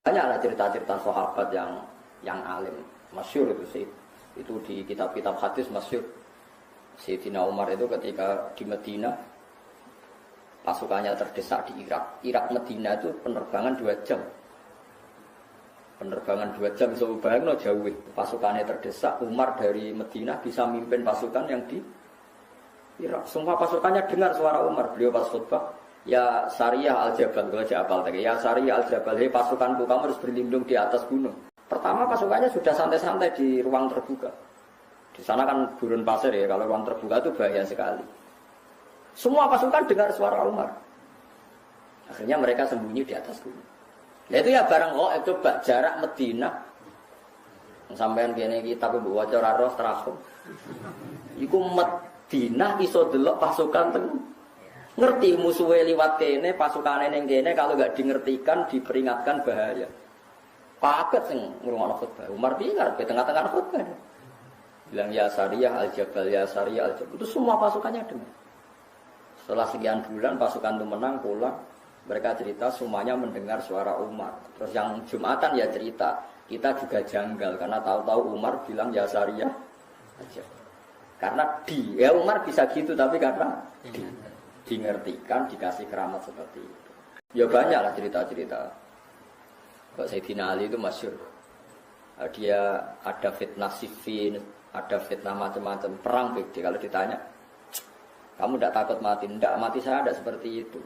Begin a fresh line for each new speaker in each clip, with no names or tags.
Banyaklah cerita-cerita sahabat yang alim, masyhur itu sih. Itu di kitab-kitab hadis masyhur. Sayyidina Umar itu ketika di Madinah pasukannya terdesak di Irak. Irak Madinah itu penerbangan 2 jam. Penerbangan 2 jam bisa bayangno jauh. Pasukannya terdesak, Umar dari Madinah bisa mimpin pasukan yang di Irak. Semua pasukannya dengar suara Umar. Beliau pas khutbah, ya Sariyah al-Jabal, kalau Jabal tadi. Ya Sariyah al-Jabal, hei pasukanku, kamu harus berlindung di atas gunung. Pertama pasukannya sudah santai-santai di ruang terbuka. Di sana kan gurun pasir ya, kalau ruang terbuka itu bahaya sekali. Semua pasukan dengar suara Umar. Akhirnya mereka sembunyi di atas gunung. Nah itu ya barang itu jarak Madinah. Sampean kene kita bawa cara roh terahum. Iku Madinah iso delok pasukan teng. Ngerti musuhe liwat kene, pasukane ning kene kalau enggak dingertikan diperingatkan bahaya. Paket sing ngrungokno khutbah. Umar piye ngarepe tengah-tengah khutbah. Bilang ya Sariyah al-Jabal, ya Sariyah al-Jabal. Itu semua pasukannya dengar. Setelah sekian bulan pasukan itu menang pulang. Mereka cerita semuanya mendengar suara Umar. Terus yang Jumatan ya cerita, kita juga janggal karena tahu-tahu Umar bilang ya Sariyah aja. Karena ya Umar bisa gitu tapi karena dingertikan, dikasih keramat seperti itu. Ya banyaklah cerita-cerita. Kok Sayyidina Ali itu masyhur. Dia ada fitnah Siffin, ada fitnah macam-macam perang begitu. Kalau ditanya, kamu tidak takut mati? Tidak, mati saya tidak seperti itu.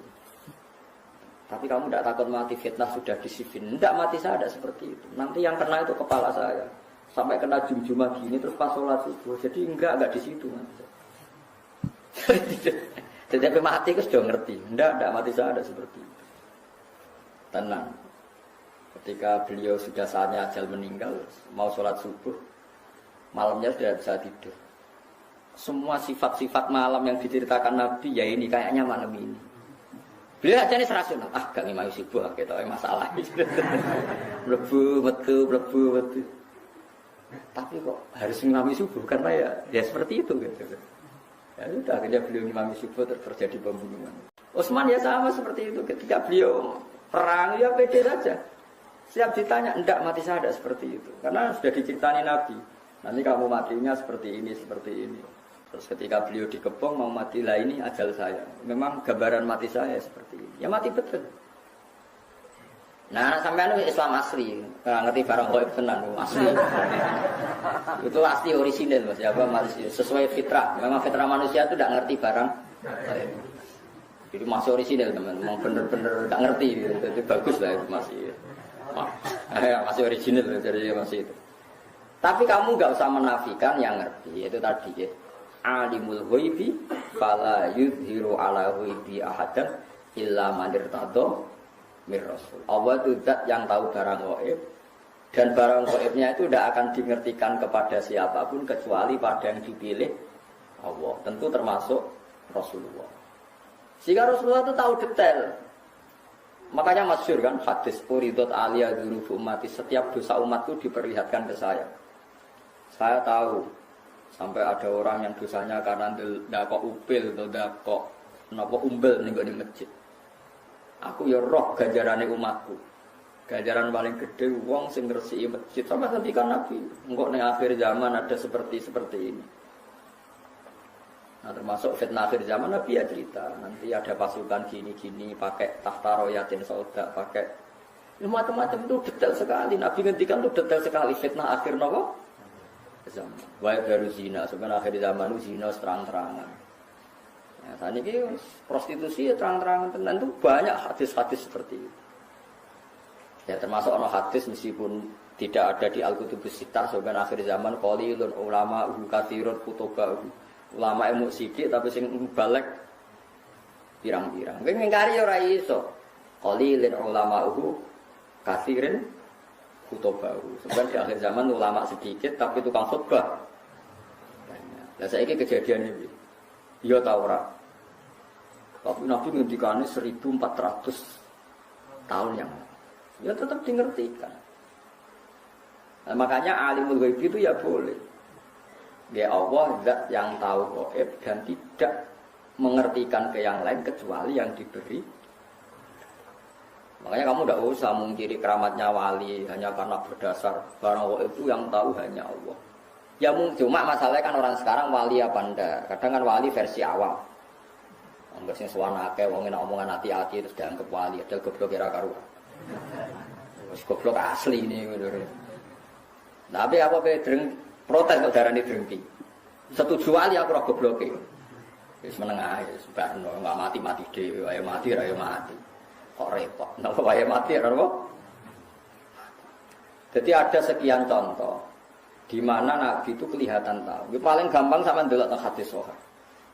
Tapi kamu tidak takut mati, fitnah sudah disifin. Tidak, mati saya tidak seperti itu. Nanti yang kena itu kepala saya. Sampai kena jum-jumah gini, terus pas sholat subuh. Jadi enggak di situ. Tetapi mati itu sudah ngerti. Tidak, mati saya tidak seperti itu. Tenang. Ketika beliau sudah saatnya ajal meninggal, mau sholat subuh, malamnya sudah bisa tidur. Semua sifat-sifat malam yang diceritakan Nabi, ya ini kayaknya malam ini. Beliau aja ini serasional, gak ngimami subuh, kita masalah. Mlebu metu. Tapi kok harus ngimami subuh karena ya seperti itu gitu. Ya sudah akhirnya beliau ngimami subuh terjadi pembunuhan. Utsman ya sama seperti itu ketika beliau perang ya pede saja. Siap ditanya, enggak mati saya tidak seperti itu. Karena sudah diceritani Nabi. Nanti kamu matinya seperti ini. Terus ketika beliau dikepung mau mati lah ini ajal saya. Memang gambaran mati saya seperti ini. Ya mati betul. Nah sampean Islam asli, ngerti barang gaib tenan asli. Itu asli orisinil Mas. Ya apa masih sesuai fitrah. Memang fitrah manusia itu tidak ngerti barang gaib. Jadi masih orisinil teman. Memang benar-benar tidak ngerti. Itu bagus lah itu masih. Masih orisinil jadi masih itu. Tapi kamu enggak usah menafikan yang ngerti. Itu tadi ya. Alimul ghaibi fala yudhiru ala ghaibi ahadan illa man irtadha mir rasul. Allah itu zat yang tahu barang gaib dan barang gaibnya itu tidak akan dimengertikan kepada siapapun kecuali pada yang dipilih Allah. Tentu termasuk Rasulullah. Jika Rasulullah itu tahu detail. Makanya masyhur kan hadis uridot aliyah dzunubu ummati, setiap dosa umatku diperlihatkan ke saya. Saya tahu sampai ada orang yang dosanya karena ndak kok upil atau ndak kok napa umbel ning masjid. Aku ya roh ganjarane umatku. Ganjaran paling gede wong sing ngresiki masjid. Sama ngendikan Nabi, engko ning akhir zaman ada seperti ini. Nah termasuk fitnah akhir zaman Nabi ya cerita. Nanti ada pasukan gini-gini pakai tahta royatin sauda, pakai macam-macam itu detail sekali. Nabi ngendikan itu detail sekali fitnah akhir napa? Zaman. Wae baru zina, sebenarnya akhir zaman itu zina terang-terangan. Ya, saat ini prostitusi ya terang-terangan tenan itu banyak hadis-hadis seperti itu. Ya termasuk ono hadis meskipun tidak ada di Al-Kutubus Sittah, sebenarnya akhir zaman qalilun ulama katsirun kutuba. Ulama ilmu sidik tapi sing balik pirang-pirang. Kowe ngingkari ora iso. Qalilun ulama katsirin kutuba. Sebenarnya di akhir zaman ulama sedikit tapi tukang khutbah. Lah saiki kejadian iki. Ya ta ora. Tapi Nabi ngendikane 1400 tahun yang lalu. Ya tetap dimengertikan. Nah, makanya alimul ghaib itu ya boleh. Ya Allah zat yang tahu gaib dan tidak mengertikan ke yang lain kecuali yang diberi. Makanya kamu tidak usah mengkiri keramatnya wali hanya karena berdasar barang itu yang tahu hanya Allah. Ya cuma masalahnya kan orang sekarang wali apa enggak? Kadang kan wali versi awam. Angger sing suwana akeh wong enak omongan hati-hati terus dianggap wali, ada goblok kira karuan. Wis goblok asli ini ngono. Tapi apa bedreng protes kok darane drengki. Setuju wali aku ora gobloke. Wis meneng ae, sebarno enggak mati-mati dhewe, wae mati ra yo mati. Kok repot. Napa wae mati ora apa? Jadi ada sekian contoh di mana Nabi itu kelihatan tahu. Yang paling gampang sama ndelok teng hadis sahih.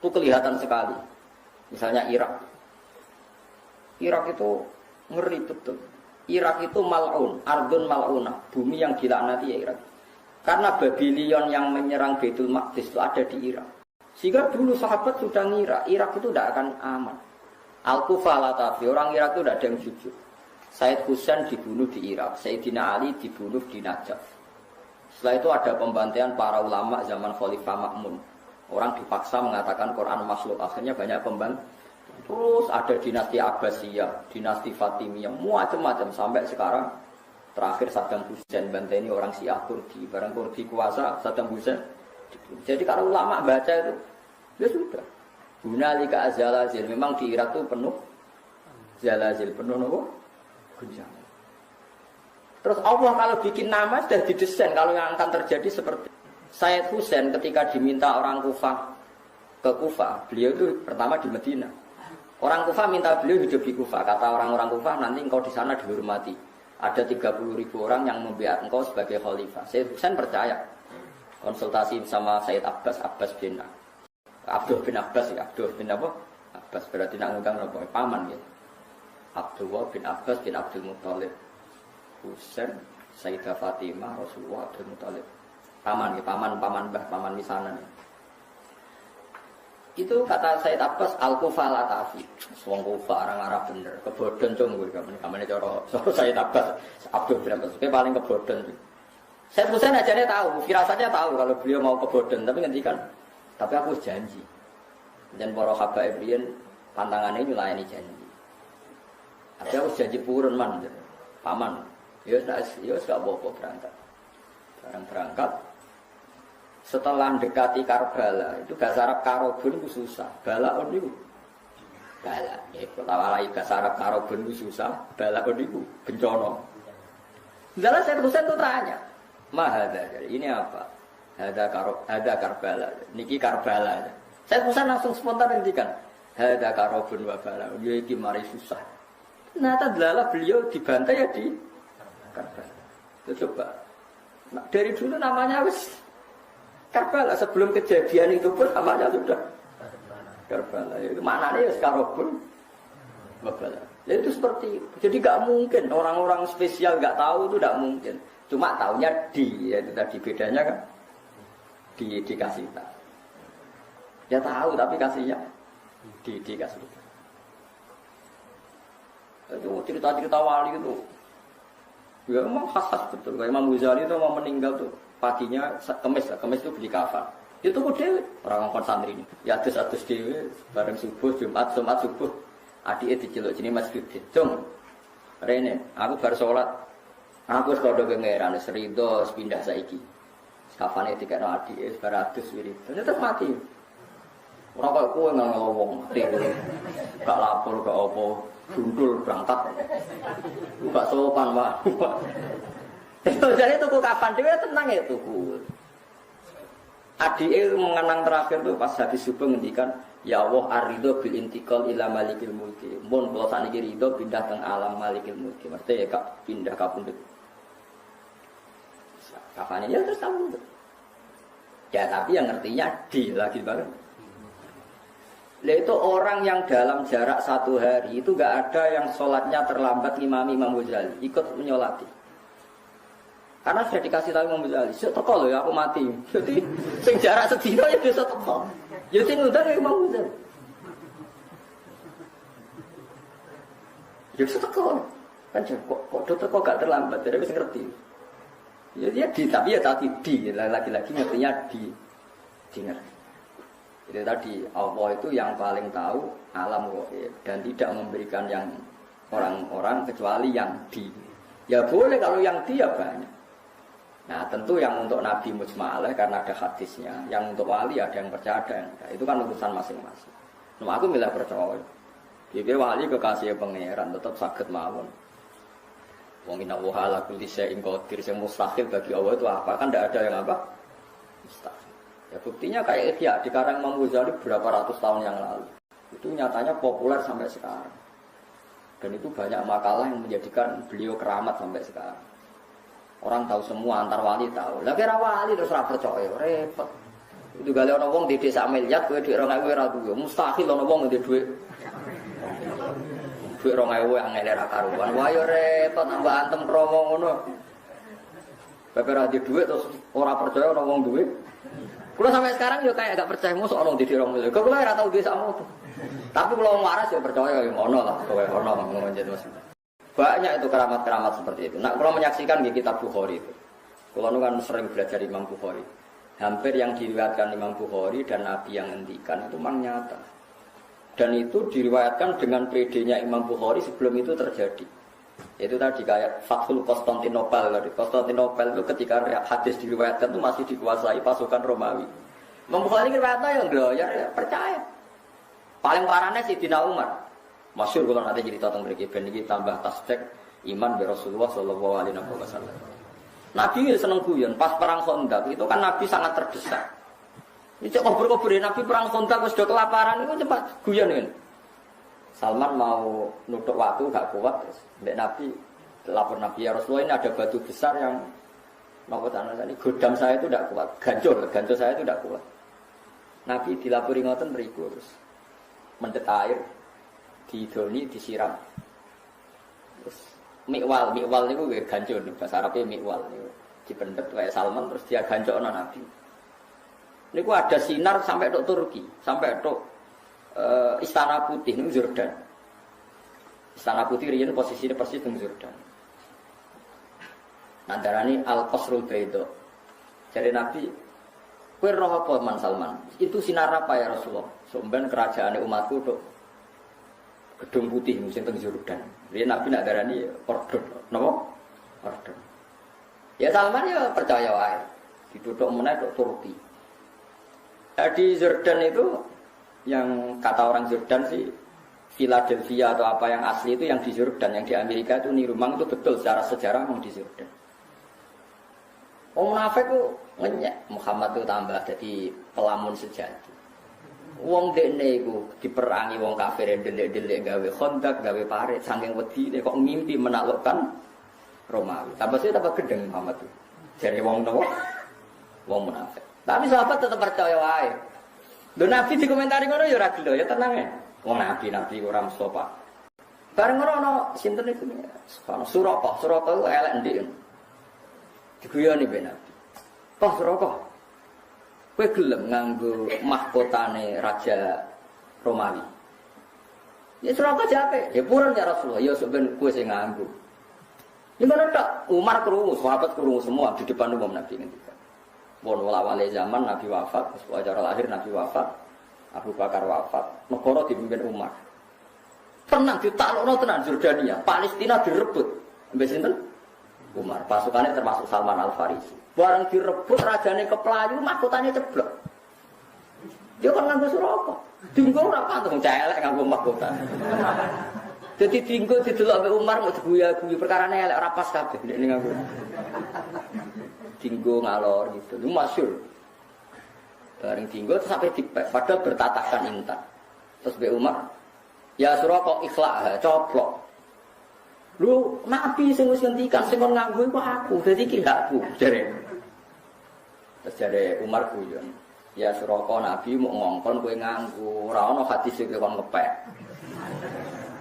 Itu kelihatan sekali. Misalnya Irak. Irak itu ngeri betul. Irak itu mal'un, ardun mal'unah, bumi yang dilaknati ya Irak. Karena Babylon yang menyerang Baitul Maqdis itu ada di Irak. Sehingga dulu sahabat sudah ngira Irak itu tidak akan aman. Al-Kufah Latafi, orang Irak itu tidak ada yang jujur. Said Husain dibunuh di Irak, Sayyidina Ali dibunuh di Najaf. Setelah itu ada pembantaian para ulama zaman Khalifah Ma'mun. Orang dipaksa mengatakan Quran makhluk, akhirnya banyak pembantu. Terus ada dinasti Abbasiyah, dinasti Fatimiyah, macam-macam sampai sekarang. Terakhir Saddam Hussein banteni orang Syiah Kurdi, barang Kurdi kuasa Saddam Hussein. Jadi kalau ulama baca itu, ya sudah. Hunalika zalazil, memang di Irak itu penuh zalazil, penuh nopo guncangan. Terus Allah kalau bikin nama sudah didesain kalau yang akan terjadi seperti Said Husain ketika diminta orang Kufah ke Kufah, beliau itu pertama di Medina. Orang Kufah minta beliau hidup di Kufah. Kata orang-orang Kufah, nanti engkau di sana dihormati. Ada 30.000 orang yang membiarkan engkau sebagai khalifah. Said Husain percaya. Konsultasi sama Said Abbas bin Abdul bin Abbas ya, Abdul bin apa? Abbas berarti nak ngundang apa? Paman ya. Abdullah bin Abbas bin Abdul Muthalib. Husain, Sayyidah Fatimah, Rasulullah, Abdul Muthalib. Paman ya, paman misanan. Itu kata Said Abbas Al-Kufah Latafi. Wong Kufah orang Arab bener, kebodhon cung kuwi kamane cara Said Abbas Abdul bin Abbas. Kuwi paling kebodhon. Said Husain ajane tahu, firasatnya tahu kalau beliau mau kebodhon, tapi ngendikan, tapi aku janji. Dan para habaib riyen pantangannya nyulayani janji. Tapi aku janji purun man. Paman, ya gak apa-apa berangkat. Berangkat. Setelah mendekati Karbala, itu bahasa Arab Karobun itu susah. Balaun itu. Bala. Ya, kalau bahasa Arab Karobun itu susah. Balaun itu bencana. Dalam saya Husain itu tanya, Mahada, ini apa? Ada Karbala. Niki Karbala. Saya Husain langsung spontan ngendikan, Ada Karobun wa Bala. Dia ini mari susah. Ternyata adalah beliau dibantai ya di Karbala. Itu coba. Nah, dari dulu namanya wis Karbala, sebelum kejadian itu pun namanya sudah Karbala. Itu maknanya ya Karobun wa Bala. Ya itu seperti itu. Jadi gak mungkin orang-orang spesial gak tahu itu gak mungkin. Cuma taunya ya itu tadi bedanya kan dikasih tahu. Ya tahu tapi kasihnya dikasih tahu. Itu cerita-cerita wali itu ya memang khas-khas betul. Kayak Imam Ghazali itu mau meninggal tuh paginya kemis itu beli kafan. Itu kok dewe orang ngomong santri ini. Ya adus dewe bareng subuh Jumat subuh. Adike diceluk jenenge Mas Bibit. Cung. Rene, aku bar salat. Aku wis kodho pengeran wis rido pindah saiki. Kafane dikene adike bar adus wirid. Ternyata mati. Ora kok kowe ngomong mati. Gak lapor gak apa. Gundul berangkat. Gak sopan, Pak. Jadi tuku kapan dia tenang ya tuku. Adike mengenang terakhir tuh pas habis subuh ngendikan, ya Allah ar-ridho bil intiqal ila malikil mulki. Mun kula sakniki ridho pindah teng alam malikil mulki. Mesti ya pindah kapundhut. Kapannya ya terus tahu. Ya tapi yang ngertinya di lagi bareng. Lah itu orang yang dalam jarak 1 hari itu gak ada yang sholatnya terlambat ngimami Imam Ghazali ikut menyolati. Karena sudah dikasih tahu Imam Ghazali, teko lho ya aku mati. Jadi sing jarak sedina ya bisa teko. Ya sing ngundang ya Imam Ghazali. Ya bisa teko. Kan kok teko gak terlambat, jadi wis ngerti. Ya dia tapi ya tadi lagi-lagi ngertinya di ngerti. Jadi tadi Allah itu yang paling tahu alam gaib dan tidak memberikan yang orang-orang kecuali yang di. Ya boleh kalau yang di ya banyak. Nah tentu yang untuk Nabi mujma'alah karena ada hadisnya. Yang untuk wali ada yang percaya ada yang enggak. Itu kan urusan masing-masing. Nah aku milih percaya. Jadi wali kekasih pangeran tetap sakit mawon. Wong inna wa ala kulli syai'in qadir, yang mustahil bagi Allah itu apa? Kan tidak ada yang apa? Mustahil. Ya buktinya kayak Ihya di karang Imam Ghazali berapa ratus tahun yang lalu. Itu nyatanya populer sampai sekarang. Dan itu banyak makalah yang menjadikan beliau keramat sampai sekarang. Orang tahu semua, antar wali tahu. Lah kira wali terus ora percaya, repot. Itu gale ana wong di desa miliar kowe dhuwit 2000 ora duwe. Mustahil ana wong ndek dhuwit. Dhuwit 2000 angel ra karuan. Wah yo repot tambah antem kromo ngono. Bapak ra di dhuwit terus ora percaya ana wong duwe. Kula sampai sekarang yo kayak gak percaya mosok ana di 2000. Kok kula ora tau duwe sakmo. Tapi kalau waras ya percaya ya ngono lah, kowe ono ngono jeneng Mas. Banyak itu keramat-keramat seperti itu. Nah, kalau menyaksikan di kitab Bukhari itu. Kalau nu kan sering belajar Imam Bukhari. Hampir yang diriwayatkan Imam Bukhari dan Nabi yang ngendikan itu memang nyata. Dan itu diriwayatkan dengan PD-nya Imam Bukhari sebelum itu terjadi. Itu tadi kayak Fathul Konstantinopel. Konstantinopel itu ketika hadis diriwayatkan itu masih dikuasai pasukan Romawi. Imam Bukhari riwayatnya yang gloyer ya percaya. Paling parahnya Sayyidina Umar. Masyhur kalau nanti cerita tentang mriki ben iki tambah tasdek iman bi Rasulullah sallallahu alaihi wasallam. Nabi seneng guyon pas perang Khandaq itu kan Nabi sangat terdesak. Ini cek kober-kober Nabi perang Khandaq wis do kelaparan itu cepat guyon kan. Salman mau nutuk waktu gak kuat terus ndek Nabi lapor Nabi ya Rasulullah ini ada batu besar yang napa ini godam saya itu tidak kuat, gancur saya itu tidak kuat. Nabi dilapori ngoten mriku terus mendet air didoni disiram terus mikwal niku nggih gancur bahasa Arabe mikwal niku dipendet wae Salman terus dia gancokno Nabi niku ada sinar sampai tok Turki sampai tok Istana Putih ning Jordan. Istana Putih riyen posisine persis ning Jordan. Nandarani Al-Qasrul Bayda. Jadi Nabi kowe roh apa Man Salman? Itu sinar apa ya Rasulullah? Somben kerajaan umatku tok Gedung Putih musim teng Jordan. Dia Nabi nak darani order, napa? Order. Ya Salman ya percaya wae. Dituthuk meneh tok Turki. Di Jordan itu yang kata orang Jordan sih Philadelphia atau apa yang asli itu yang di Jordan, yang di Amerika itu niru memang itu betul secara sejarah memang di Jordan. Wong munafik ku ngenyek Muhammad itu tambah jadi pelamun sejati. Wong dekne iku diperangi wong kafir ndelik-ndelik gawe Khandaq, gawe parit saking wedine kok ngimpi menaklukkan Romawi. Tambah sih tambah gedeng Muhammad itu. Jare wong nopo? Wong munafik. Tapi sahabat tetap percaya wae. Lho Nabi dikomentari ngono ya ora gelo ya tenang ya. Wong nabi ora Mustafa. Bareng ngono ana sinten iku? Suraka itu elek ndik. Diguyoni ben Nabi. Toh Suraka. Kowe gelem nganggo mahkotane raja Romawi. Ya Suraka jape. Ya purun ya Rasulullah. Ya sampeyan kowe sing nganggo. Gimana tak? Umar krungu, sahabat krungu semua di depan umum Nabi ngendika. Bon awal zaman Nabi wafat, acara lahir Nabi wafat, Abu Bakar wafat, negara dipimpin Umar. Tenang ditaklukno tenan Jordania, Palestina direbut. Mbek sinten? Umar. Pasukannya termasuk Salman Al-Farisi. Barang direbut rajane keplayu, mahkotane ceblok. Dia kan nganggo Suraka. Dinggo ora pantes celek nganggo mahkota. Jadi dinggo didelok mbek Umar mau diguyu-guyu perkarane elek ora pas kabeh nek nganggo. Dinggo ngalor gitu, itu masyhur. Bareng dinggo terus sampai dipek, padahal bertatakan intan. Terus Mbak Umar, ya Suraka ikhlak, coplok. Lu Nabi sing wis ngendikan sing kon nganggo iku aku, dadi iki gak aku, jare. Terus jare Umar guyon. Ya Suraka Nabi mau ngongkon kowe nganggo, ora ana hadis sing kon ngepek.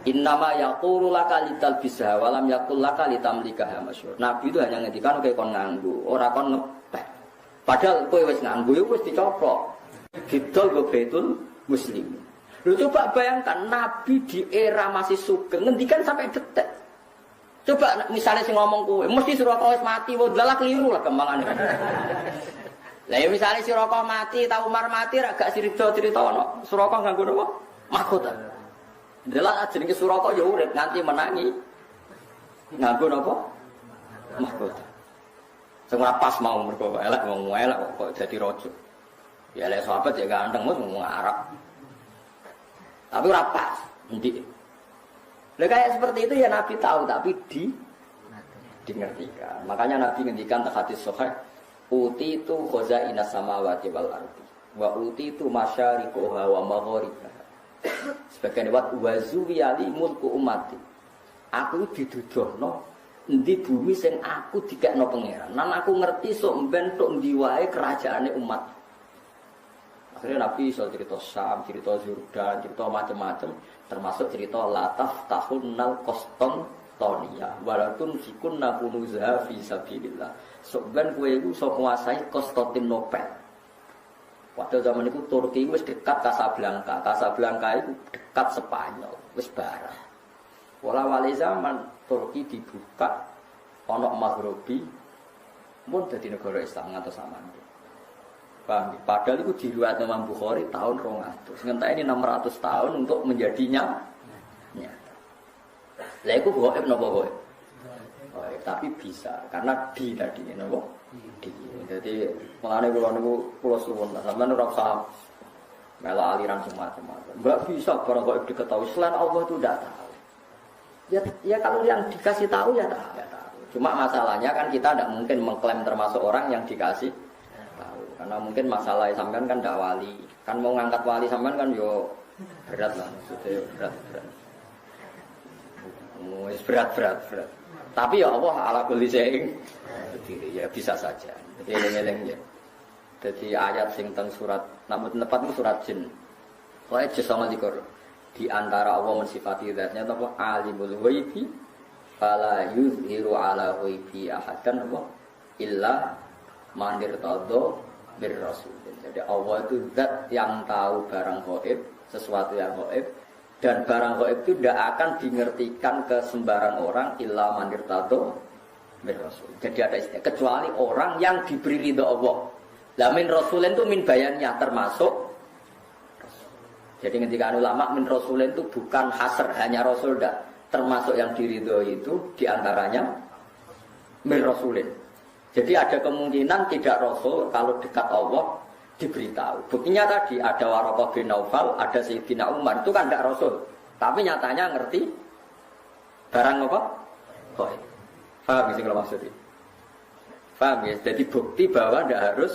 Innama yaqulu laka litalbisha wa lam yaqul laka litamlikaha masyhur. Nabi itu hanya ngendikan kowe kon nganggo, ora kon ngepek. Padahal kowe wis nganggo ya wis dicoplok. Didol go Baitul Muslim. Lho coba bayangkan Nabi di era masih sugeng ngendikan sampai detik. Coba misalnya sing ngomong kowe, mesti Suraka wis mati, wong dalah keliru lah kembangane. Lah ya misalnya Suraka mati, ta Umar mati ra gak cerita-cerita ono. Suraka nganggo napa? Mahkota. Delok jenenge Suraka ya urip nganti menangi. Nganggo napa? Mahkota. Sing ora pas mau mergo elek wong elek kok dadi raja. Ya elek sahabat ya ganteng wong Arab. Tapi ora pas. Endi? Lah kayak seperti itu ya Nabi tahu tapi dingertikan. Makanya Nabi ngendikan tak hadis sahih, uti itu khazainas samawati wal ardi. Wa uti itu masyariquha wa magharibaha. Sebagian wat wazuwiyali mulku umati. Aku didudohno endi bumi sing aku dikekno pangeran. Nan aku ngerti sok mben tok ndi wae kerajaane umat. Akhirnya Nabi iso cerita Syam, cerita Yordan, cerita macam-macam, termasuk cerita lataf tahunnal Konstantinia. Walaupun fikunna kunuzha fi sabilillah. Sok ben kowe iku iso kuasai Konstantinopel. Pada zaman itu Turki wis dekat Casablanca. Casablanca itu dekat Spanyol, wis barang. Wala-wali zaman Turki dibuka ana Maghribi mun dadi negara Islam ngantos samangke. Paham? Padahal itu diriwayatno Imam Bukhari tahun 200. Ngenteni 600 tahun untuk menjadinya nyata. Lah iku gaib napa gaib? Tapi bisa karena di tadi napa? Jadi mengenai pulau suwun, sampean ora usah melok aliran semacam-macam. Enggak bisa barang kok diketahui selain Allah itu tidak tahu. Ya kalau yang dikasih tahu ya tahu. Cuma masalahnya kan kita tidak mungkin mengklaim termasuk orang yang dikasih tahu. Karena mungkin masalah sampean kan tidak wali. Kan mau ngangkat wali sampean kan yo berat lah, maksudnya berat. Tapi ya Allah ala kulli syai'in ya bisa saja. Jadi eleng-eleng ya. Jadi ayat sing teng surat namun tepat itu surat jin. Wae jesa dikor. Di antara Allah mensifati zatnya apa alimul ghaibi fala yuzhiru ala ghaibi ahadan apa illa man irtadha bir rasul. Jadi Allah itu zat yang tahu barang gaib, sesuatu yang gaib. Dan barang gaib itu tidak akan dimengertikan ke sembarang orang illa man irtadha bir rasul. Jadi ada istilah kecuali orang yang diberi ridho Allah. Lah min rasulin itu min bayannya termasuk rasul. Jadi ketika ulama min rasulin itu bukan hasr hanya rasul dah. Termasuk yang diridhoi itu diantaranya min rasulin. Jadi ada kemungkinan tidak rasul kalau dekat Allah diberitahu. Buktinya tadi ada Waraqah bin Naufal, ada Sayyidina Umar, itu kan tidak rasul. Tapi nyatanya ngerti barang apa? Gaib. Paham sih kalau maksudnya? Paham ya? Jadi bukti bahwa tidak harus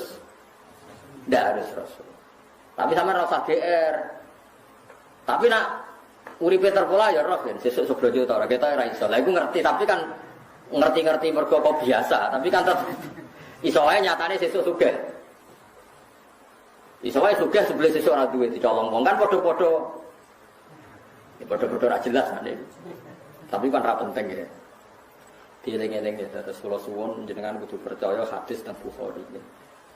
rasul. Tapi sama rasa GR. Tapi nak uripe terpola ya roh kan. Sesuk seblojo ta ora kita ora iso. Lah iku ngerti tapi kan ngerti-ngerti mergo kok biasa. Tapi kan tetep iso wae nyatane sesuk sugih. Iso wae sugih sebelum sesuk ora duwe dicolong wong kan padha-padha. Ya padha-padha ora jelas kan. Tapi kan ra penting ya. Dieling-eling ya terus kula suwun jenengan kudu percaya hadis teng Bukhari.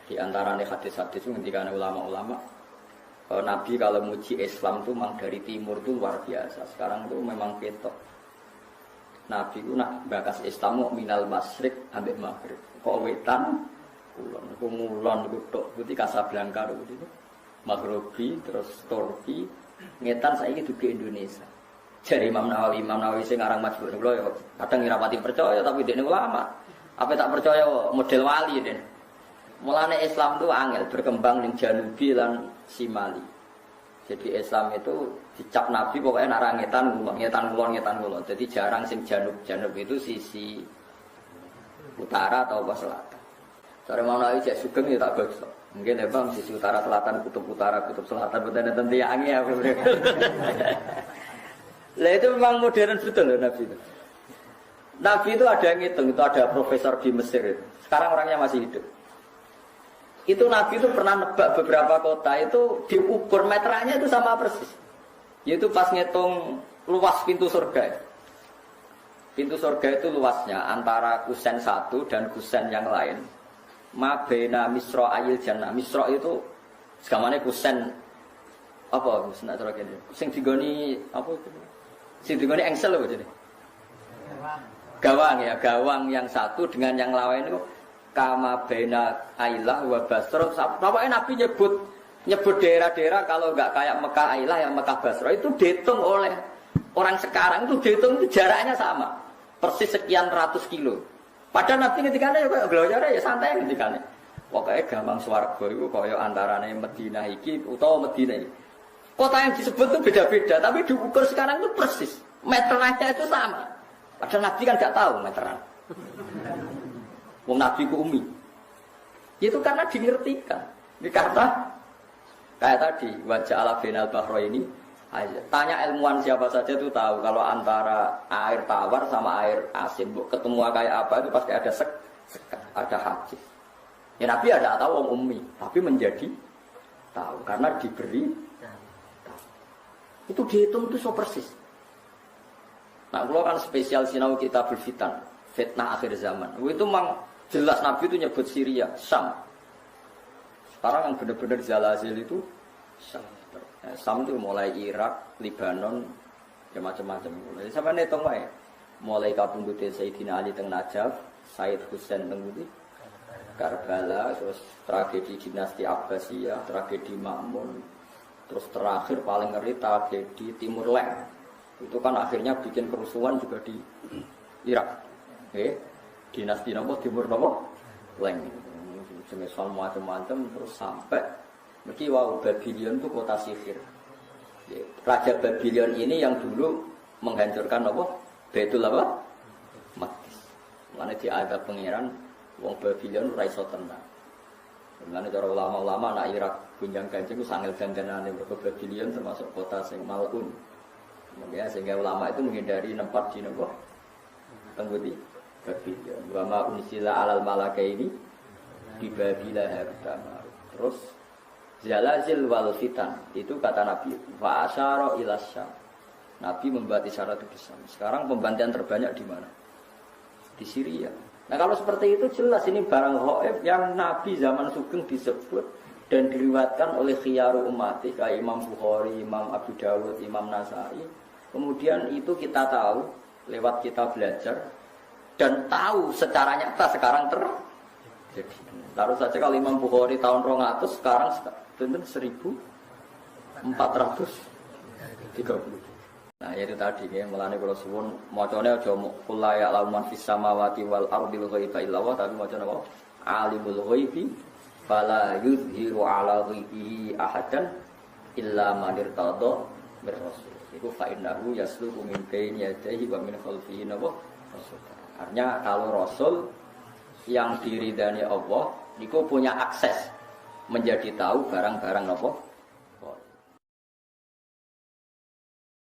Di antarane hadis-hadis itu ngendikane ulama-ulama Nabi kalau muji Islam itu memang dari timur itu luar biasa. Sekarang itu memang ketok. Nabi itu nak bakas Islam mau minal masyrik ambek maghrib. Kok wetan kulon itu tok putih Casablanca itu Maghribi terus Turki ngetan saiki duwe Indonesia. Jadi Imam Nawawi sing aran majbur kula ya kadang ora pati percaya tapi dekne ulama. Apa tak percaya model wali den. Mulane Islam itu angel berkembang ning Janubi lan Simali. Jadi Islam itu dicap Nabi pokoknya nak ngetan kulon. Jadi jarang sing janub itu sisi utara atau selatan. Cara Imam Nawawi cek sugeng ya tak bagus. Mungkin ya bang sisi utara selatan kutub selatan betul tentu yangi ya. Lah itu memang modern betul loh Nabi itu. Nabi itu ada yang ngitung, itu ada profesor di Mesir itu. Sekarang orangnya masih hidup. Itu Nabi itu pernah nebak beberapa kota itu diukur meterannya itu sama persis. Yaitu pas ngitung luas pintu surga. Pintu surga itu luasnya antara kusen satu dan kusen yang lain. Mabena misro ayil jannah. Misro itu segamane kusen apa kusen atau kene. Sing digoni apa itu? Sing digoni engsel apa jadi? Gawang ya, gawang yang satu dengan yang lain itu kama bena Ailah wa Basra. Pokoknya Nabi nyebut daerah-daerah kalau enggak kayak Mekah Ailah yang Mekah Basra itu dihitung oleh orang sekarang itu dihitung itu jaraknya sama. Persis sekian ratus kilo. Padahal Nabi ketikane ya kayak glojare ya santai ketikane. Pokoknya gampang swarga itu kaya antarane Madinah iki utawa Madinah iki. Kota yang disebut itu beda-beda, tapi diukur sekarang itu persis. Meterannya itu sama. Padahal Nabi kan gak tahu meteran. Wong Nabi ku umi. Itu karena dingertikan. Dikata kayak tadi wajah ala binal bahro ini. Tanya ilmuwan siapa saja itu tahu kalau antara air tawar sama air asin ketemu kayak apa itu pasti ada ada hadis. Ya Nabi ada tahu wong ummi, tapi menjadi tahu karena diberi tahu. Itu dihitung itu so persis. Nah, kalau kan spesial sinau kitabul fitan, fitnah akhir zaman. Itu memang jelas Nabi itu nyebut Syria, Syam. Sekarang yang benar-benar zalazil itu Syam. Sam itu mulai Irak, Libanon, ya macam-macam. Jadi sampai netung wae. Mulai kabundute Sayyidina Ali teng Najaf, Said Husain teng Karbala, terus tragedi dinasti Abbasiyah, tragedi Ma'mun, terus terakhir paling ngeri tragedi Timur Leng. Itu kan akhirnya bikin kerusuhan juga di Irak. Dinasti nopo Timur nopo Leng. Jenis macam-macam terus sampai mesti wow, Babylon itu kota sihir. Raja Babylon ini yang dulu menghancurkan apa? Baitul apa? Maqdis. Mana dia ada pangeran wong Babylon ora iso tenang. Mana cara ulama-ulama nak Irak gunjang ganjing ku sangel dandanane mergo Babylon termasuk kota sing malun. Ya, sehingga ulama itu menghindari nempat di nopo? Tengguti Babylon. Wa ma unsila alal malakaini di Babila hartama. Terus zalazil wal fitan itu kata Nabi fa asyara ila Syam. Nabi membuat isyarat itu di Syam. Sekarang pembantian terbanyak di mana? Di Syria. Nah, kalau seperti itu jelas ini barang ghaib yang Nabi zaman Sugeng disebut dan diriwayatkan oleh khiyaru ummati kayak Imam Bukhari, Imam Abu Dawud, Imam Nasai. Kemudian itu kita tahu lewat kita belajar dan tahu secara nyata sekarang terjadi. Taruh saja kalau Imam Bukhari tahun 200 sekarang tentu 1430. Nah, itu tadi ya melane kula suwun macane aja kula ya lauman fis samawati wal ardil ghaiba illa wa tapi macane apa? Alimul ghaibi fala yuzhiru ala ghaibihi ahadan illa man irtada bir rasul. Iku fa innahu yasluku min baini yadayhi wa min khalfihi nawa rasul. Artinya kalau rasul yang diridani Allah niku punya akses menjadi tahu barang-barang apa